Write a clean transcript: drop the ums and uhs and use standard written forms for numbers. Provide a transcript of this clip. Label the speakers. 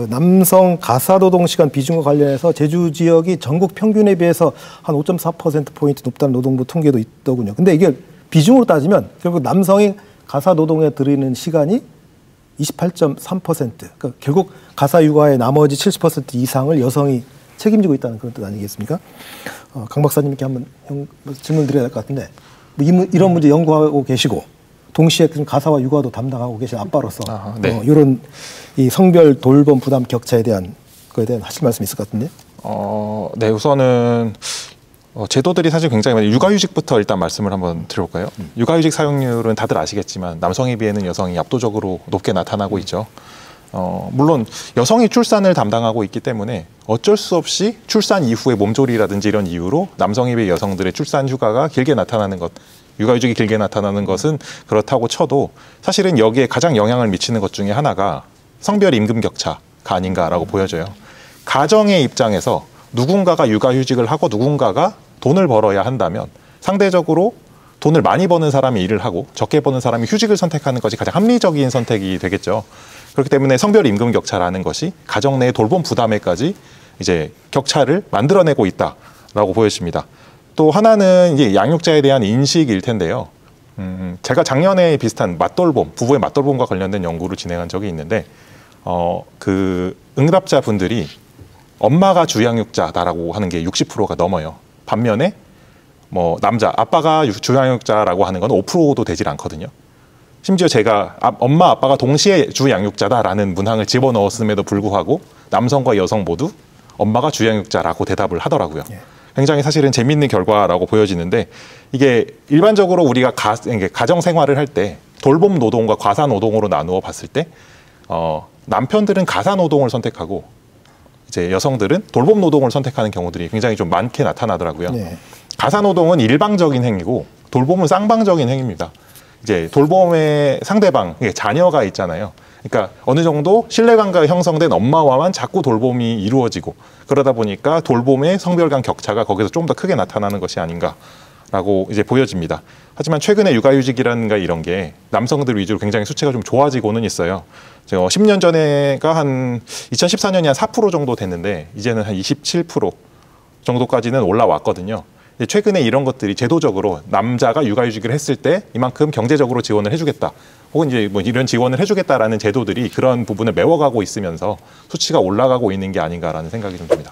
Speaker 1: 남성 가사노동 시간 비중과 관련해서 제주 지역이 전국 평균에 비해서 한 5.4%포인트 높다는 노동부 통계도 있더군요. 근데 이게 비중으로 따지면 결국 남성이 가사노동에 들이는 시간이 28.3%. 그러니까 결국 가사 육아의 나머지 70% 이상을 여성이 책임지고 있다는 그런 뜻 아니겠습니까? 강 박사님께 한번 질문 드려야 될 것 같은데 이런 문제 연구하고 계시고 동시에 가사와 육아도 담당하고 계신 아빠로서
Speaker 2: 네.
Speaker 1: 이런 이 성별 돌봄 부담 격차에 대한 거에 대한 하실 말씀이 있을 것 같은데.
Speaker 2: 네, 우선은 제도들이 사실 굉장히 많아요. 육아휴직부터 일단 말씀을 한번 드려볼까요? 육아휴직 사용률은 다들 아시겠지만 남성에 비해는 여성이 압도적으로 높게 나타나고 있죠. 물론 여성이 출산을 담당하고 있기 때문에 어쩔 수 없이 출산 이후의 몸조리라든지 이런 이유로 남성에 비해 여성들의 출산 휴가가 길게 나타나는 것, 육아휴직이 길게 나타나는 것은 그렇다고 쳐도 사실은 여기에 가장 영향을 미치는 것 중에 하나가 성별 임금 격차가 아닌가라고 보여져요. 가정의 입장에서 누군가가 육아휴직을 하고 누군가가 돈을 벌어야 한다면 상대적으로 돈을 많이 버는 사람이 일을 하고 적게 버는 사람이 휴직을 선택하는 것이 가장 합리적인 선택이 되겠죠. 그렇기 때문에 성별 임금 격차라는 것이 가정 내 돌봄 부담에까지 이제 격차를 만들어내고 있다라고 보여집니다. 또 하나는 이제 양육자에 대한 인식일 텐데요. 제가 작년에 비슷한 맞돌봄, 부부의 맞돌봄과 관련된 연구를 진행한 적이 있는데 그 응답자 분들이 엄마가 주양육자다라고 하는 게 60%가 넘어요. 반면에 뭐 남자, 아빠가 주양육자라고 하는 건 5%도 되질 않거든요. 심지어 제가 엄마, 아빠가 동시에 주양육자다라는 문항을 집어넣었음에도 불구하고 남성과 여성 모두 엄마가 주양육자라고 대답을 하더라고요. 굉장히 사실은 재미있는 결과라고 보여지는데 이게 일반적으로 우리가 가정 생활을 할 때 돌봄 노동과 과사 노동으로 나누어 봤을 때 남편들은 가사 노동을 선택하고 이제 여성들은 돌봄 노동을 선택하는 경우들이 굉장히 좀 많게 나타나더라고요. 네. 가사 노동은 일방적인 행위고 돌봄은 쌍방적인 행위입니다. 이제 돌봄의 상대방, 자녀가 있잖아요. 그러니까 어느 정도 신뢰감과 형성된 엄마와만 자꾸 돌봄이 이루어지고 그러다 보니까 돌봄의 성별 간 격차가 거기서 좀 더 크게 나타나는 것이 아닌가라고 이제 보여집니다. 하지만 최근에 육아휴직이라든가 이런 게 남성들 위주로 굉장히 수치가 좀 좋아지고는 있어요. 10년 전에가 한 2014년이 한 4% 정도 됐는데 이제는 한 27% 정도까지는 올라왔거든요. 최근에 이런 것들이 제도적으로 남자가 육아휴직을 했을 때 이만큼 경제적으로 지원을 해주겠다. 혹은 이제 뭐 이런 지원을 해주겠다라는 제도들이 그런 부분을 메워가고 있으면서 수치가 올라가고 있는 게 아닌가라는 생각이 좀 듭니다.